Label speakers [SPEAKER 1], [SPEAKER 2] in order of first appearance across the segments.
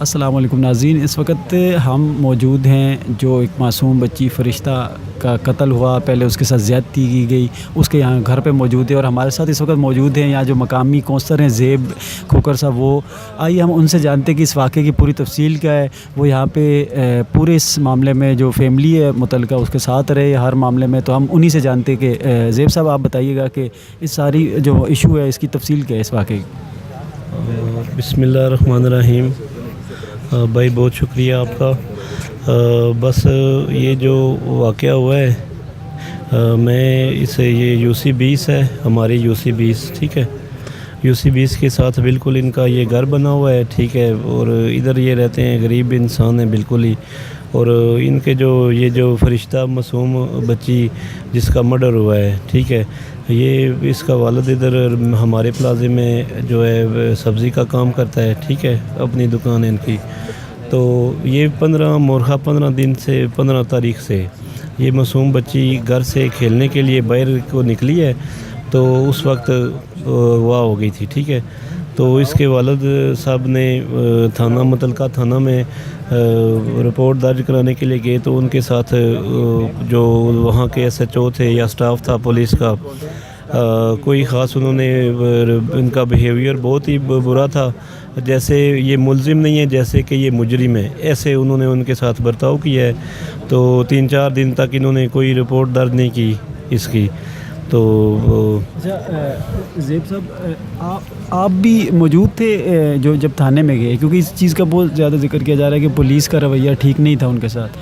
[SPEAKER 1] السلام علیکم ناظرین، اس وقت ہم موجود ہیں جو ایک معصوم بچی فرشتہ کا قتل ہوا، پہلے اس کے ساتھ زیادتی کی گئی، اس کے یہاں گھر پہ موجود ہے، اور ہمارے ساتھ اس وقت موجود ہیں یہاں جو مقامی کونسلر ہیں زیب کھوکھر صاحب. وہ آئیے ہم ان سے جانتے ہیں کہ اس واقعے کی پوری تفصیل کیا ہے. وہ یہاں پہ پورے اس معاملے میں جو فیملی ہے متعلقہ اس کے ساتھ رہے ہر معاملے میں، تو ہم انہی سے جانتے کہ زیب صاحب آپ بتائیے گا کہ اس ساری جو ایشو ہے اس کی تفصیل کیا ہے اس واقعے کی.
[SPEAKER 2] بسم اللہ الرحمن الرحیم. بھائی بہت شکریہ آپ کا. بس یہ جو واقعہ ہوا ہے، میں اسے یہ UC20 ہے، ہماری UC20 ٹھیک ہے. UC20 کے ساتھ بالکل ان کا یہ گھر بنا ہوا ہے ٹھیک ہے، اور ادھر یہ رہتے ہیں، غریب انسان ہیں بالکل ہی. اور ان کے یہ جو فرشتہ معصوم بچی جس کا مرڈر ہوا ہے ٹھیک ہے، یہ اس کا والد ادھر ہمارے پلازے میں جو ہے سبزی کا کام کرتا ہے ٹھیک ہے، اپنی دکان ہے ان کی. تو یہ 15 دن سے 15 تاریخ سے یہ معصوم بچی گھر سے کھیلنے کے لیے باہر کو نکلی ہے، تو اس وقت واہ ہو گئی تھی ٹھیک ہے. تو اس کے والد صاحب نے متعلقہ تھانہ میں رپورٹ درج کرانے کے لیے گئے، تو ان کے ساتھ جو وہاں کے SHO تھے یا سٹاف تھا پولیس کا، کوئی خاص انہوں نے ان کا بیہیویئر بہت ہی برا تھا، جیسے یہ ملزم نہیں ہے، جیسے کہ یہ مجرم ہے، ایسے انہوں نے ان کے ساتھ برتاؤ کیا ہے. تو 3-4 دن تک انہوں نے کوئی رپورٹ درج نہیں کی اس کی. تو
[SPEAKER 1] زیب صاحب آپ بھی موجود تھے جو جب تھانے میں گئے، کیونکہ اس چیز کا بہت زیادہ ذکر کیا جا رہا ہے کہ پولیس کا رویہ ٹھیک نہیں تھا ان کے ساتھ.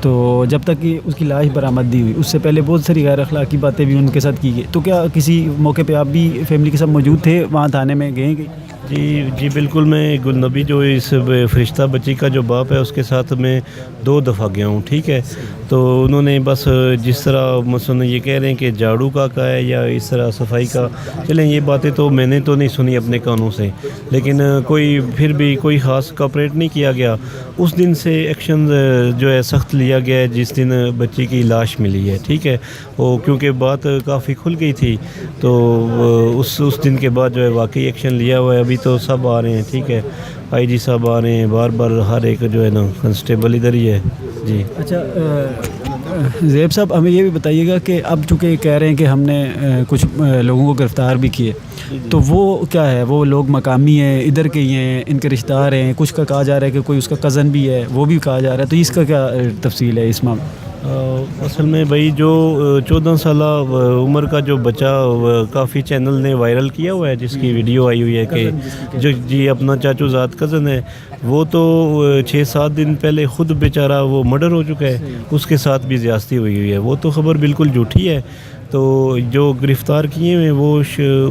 [SPEAKER 1] تو جب تک کہ اس کی لاش برآمد نہیں ہوئی، اس سے پہلے بہت ساری غیر اخلاقی باتیں بھی ان کے ساتھ کی گئی. تو کیا کسی موقع پہ آپ بھی فیملی کے ساتھ موجود تھے وہاں تھانے میں گئے کہ؟
[SPEAKER 2] جی بالکل. میں گلنبی جو اس فرشتہ بچی کا جو باپ ہے اس کے ساتھ میں 2 دفعہ گیا ہوں ٹھیک ہے. تو انہوں نے بس جس طرح مثلا یہ کہہ رہے ہیں کہ جھاڑو کا ہے یا اس طرح صفائی کا، چلیں یہ باتیں تو میں نے تو نہیں سنی اپنے کانوں سے، لیکن پھر بھی کوئی خاص کوآپریٹ نہیں کیا گیا. اس دن سے ایکشن جو ہے سخت لیا گیا ہے جس دن بچی کی لاش ملی ہے ٹھیک ہے. وہ کیونکہ بات کافی کھل گئی تھی، تو اس دن کے بعد جو ہے واقعی ایکشن لیا ہوا ہے. ابھی تو سب آ رہے ہیں ٹھیک ہے، IG صاحب آ رہے ہیں بار ہر ایک جو ہے نا کنسٹیبل ادھر ہی ہے. جی
[SPEAKER 1] اچھا زیب صاحب ہمیں یہ بھی بتائیے گا کہ اب چونکہ کہہ رہے ہیں کہ ہم نے کچھ لوگوں کو گرفتار بھی کیے، تو وہ کیا ہے؟ وہ لوگ مقامی ہیں، ادھر کے ہی ہیں، ان کے رشتہ دار ہیں، کچھ کا کہا جا رہا ہے کہ کوئی اس کا کزن بھی ہے، وہ بھی کہا جا رہا ہے. تو اس کا کیا تفصیل ہے اس معاملے؟
[SPEAKER 2] اصل میں بھائی جو 14 سالہ عمر کا جو بچہ کافی چینل نے وائرل کیا ہوا ہے، جس کی ویڈیو آئی ہوئی ہے کہ جو جی اپنا چاچو زاد کزن ہے، وہ تو 6-7 دن پہلے خود بیچارہ وہ مرڈر ہو چکا ہے، اس کے ساتھ بھی زیادتی ہوئی ہے. وہ تو خبر بالکل جھوٹی ہے. تو جو گرفتار کیے ہوئے وہ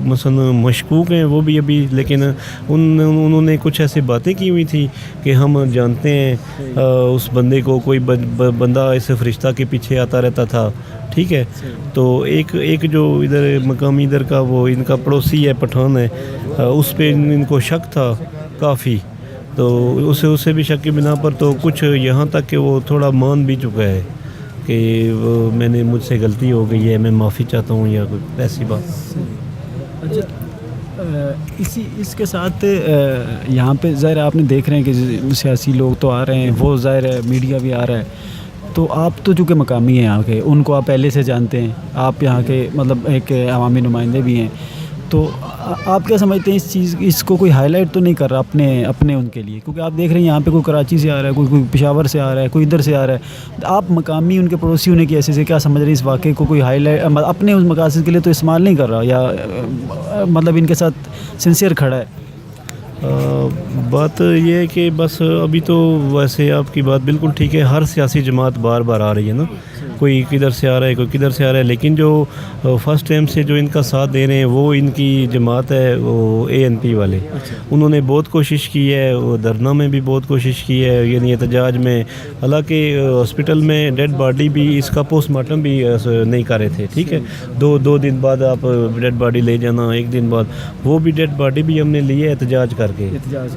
[SPEAKER 2] مثلا مشکوک ہیں وہ بھی ابھی، لیکن انہوں نے کچھ ایسی باتیں کی ہوئی تھی کہ ہم جانتے ہیں اس بندے کو، کوئی بندہ اس فرشتہ کے پیچھے آتا رہتا تھا ٹھیک ہے. تو ایک جو ادھر مقامی ادھر کا وہ ان کا پڑوسی ہے، پٹھان ہے، اس پہ ان کو شک تھا کافی. تو اسے بھی شک کی بنا پر تو کچھ یہاں تک کہ وہ تھوڑا مان بھی چکا ہے کہ مجھ سے غلطی ہو گئی ہے، میں معافی چاہتا ہوں یا کوئی ایسی بات.
[SPEAKER 1] اچھا اس کے ساتھ یہاں پہ ظاہر آپ نے دیکھ رہے ہیں کہ سیاسی لوگ تو آ رہے ہیں، وہ ظاہر ہے میڈیا بھی آ رہا ہے. تو آپ تو چونکہ مقامی ہیں یہاں کے، ان کو آپ پہلے سے جانتے ہیں، آپ یہاں کے مطلب ایک عوامی نمائندے بھی ہیں. تو آپ کیا سمجھتے ہیں اس کو کوئی ہائی لائٹ تو نہیں کر رہا اپنے ان کے لیے؟ کیونکہ آپ دیکھ رہے ہیں یہاں پہ کوئی کراچی سے آ رہا ہے، کوئی پشاور سے آ رہا ہے، کوئی ادھر سے آ رہا ہے. آپ مقامی ان کے پڑوسی ہونے کی حیثیت سے کیا سمجھ رہے ہیں اس واقعے کو؟ کوئی ہائی لائٹ اپنے اس مقاصد کے لیے تو استعمال نہیں کر رہا، یا مطلب ان کے ساتھ سنسیئر کھڑا ہے؟
[SPEAKER 2] بات یہ ہے کہ بس ابھی تو ویسے آپ کی بات بالکل ٹھیک ہے، ہر سیاسی جماعت بار آ رہی ہے نا، کوئی کدھر سے آ رہا ہے، کوئی کدھر سے آ رہا ہے. لیکن جو فرسٹ ٹائم سے جو ان کا ساتھ دے رہے ہیں وہ ان کی جماعت ہے، وہ ANP والے. انہوں نے بہت کوشش کی ہے، وہ دھرنا میں بھی بہت کوشش کی ہے، یعنی احتجاج میں. حالانکہ ہاسپٹل میں ڈیڈ باڈی بھی اس کا پوسٹ مارٹم بھی نہیں کر رہے تھے ٹھیک ہے. 2 دن بعد آپ ڈیڈ باڈی لے جانا، 1 دن بعد. وہ بھی ڈیڈ باڈی بھی ہم نے لی ہے احتجاج کر کے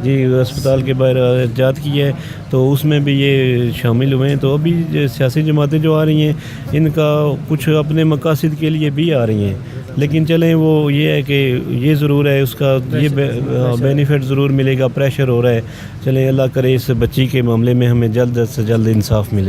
[SPEAKER 2] جی، اسپتال کے باہر احتجاج کی ہے، تو اس میں بھی یہ شامل ہوئے ہیں. تو ابھی سیاسی جماعتیں جو آ رہی ہیں ان کا کچھ اپنے مقاصد کے لیے بھی آ رہی ہیں، لیکن چلیں وہ یہ ہے کہ یہ ضرور ہے اس کا یہ بینیفٹ ضرور ملے گا، پریشر ہو رہا ہے. چلیں اللہ کرے اس بچی کے معاملے میں ہمیں جلد سے جلد انصاف ملے.